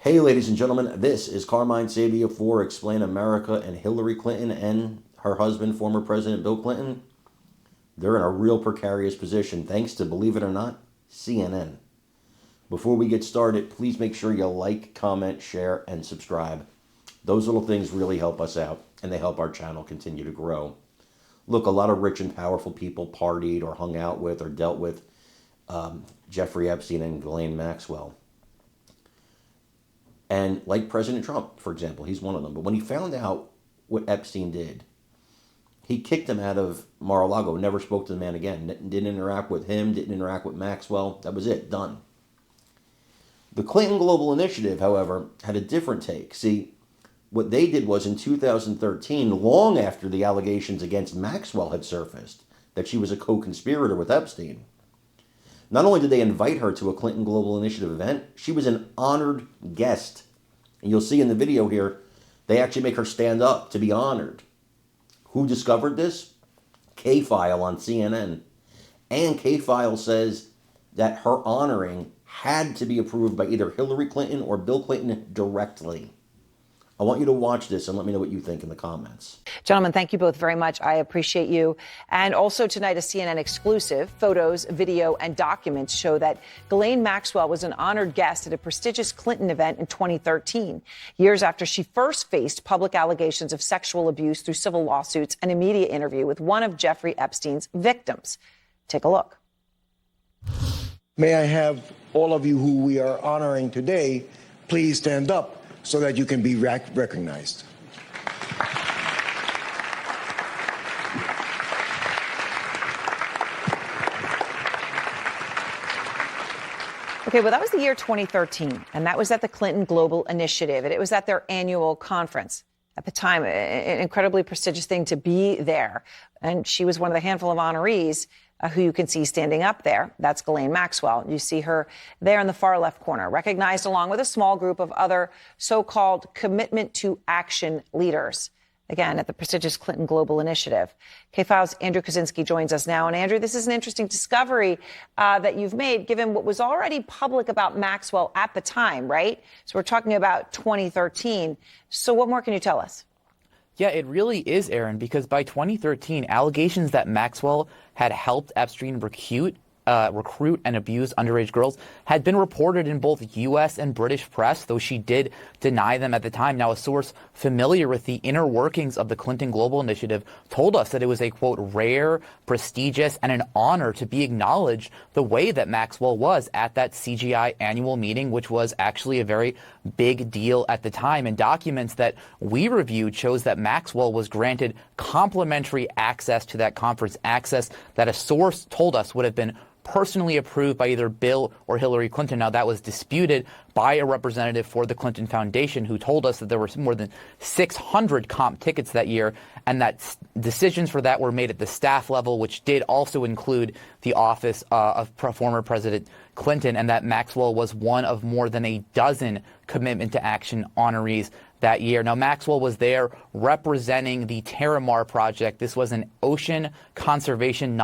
Hey, ladies and gentlemen, this is Carmine Sabia for Explain America, and Hillary Clinton and her husband, former President Bill Clinton, they're in a real precarious position thanks to, believe it or not, CNN. Before we get started, please make sure you like, comment, share, and subscribe. Those little things really help us out, and they help our channel continue to grow. Look, a lot of rich and powerful people partied or hung out with or dealt with Jeffrey Epstein and Ghislaine Maxwell. And like President Trump, for example, he's one of them. But when he found out what Epstein did, he kicked him out of Mar-a-Lago, never spoke to the man again, didn't interact with him, didn't interact with Maxwell. That was it, done. The Clinton Global Initiative, however, had a different take. See, what they did was in 2013, long after the allegations against Maxwell had surfaced, that she was a co-conspirator with Epstein, not only did they invite her to a Clinton Global Initiative event, she was an honored guest. And you'll see in the video here, they actually make her stand up to be honored. Who discovered this? K-File on CNN. And K-File says that her honoring had to be approved by either Hillary Clinton or Bill Clinton directly. I want you to watch this and let me know what you think in the comments. Gentlemen, thank you both very much. I appreciate you. And also tonight, a CNN exclusive. Photos, video, and documents show that Ghislaine Maxwell was an honored guest at a prestigious Clinton event in 2013, years after she first faced public allegations of sexual abuse through civil lawsuits and a media interview with one of Jeffrey Epstein's victims. Take a look. May I have all of you who we are honoring today please stand up so that you can be recognized. Okay, well, that was the year 2013, and that was at the Clinton Global Initiative, and it was at their annual conference. At the time, an incredibly prestigious thing to be there. And she was one of the handful of honorees who you can see standing up there. That's Ghislaine Maxwell. You see her there in the far left corner, recognized along with a small group of other so-called commitment to action leaders. Again, at the prestigious Clinton Global Initiative. K-File's Andrew Kaczynski joins us now. And Andrew, this is an interesting discovery that you've made, given what was already public about Maxwell at the time, right? So we're talking about 2013. So what more can you tell us? Yeah, it really is, Aaron, because by 2013, allegations that Maxwell had helped Epstein recruit and abuse underage girls had been reported in both U.S. and British press, though she did deny them at the time. Now, a source familiar with the inner workings of the Clinton Global Initiative told us that it was a, quote, rare, prestigious, and an honor to be acknowledged the way that Maxwell was at that CGI annual meeting, which was actually a very big deal at the time. And documents that we reviewed shows that Maxwell was granted complimentary access to that conference, access that a source told us would have been personally approved by either Bill or Hillary Clinton. Now, that was disputed by a representative for the Clinton Foundation who told us that there were more than 600 comp tickets that year, and that decisions for that were made at the staff level, which did also include the office of former President Clinton, and that Maxwell was one of more than a dozen commitment to action honorees that year. Now, Maxwell was there representing the Terramar Project. This was an ocean conservation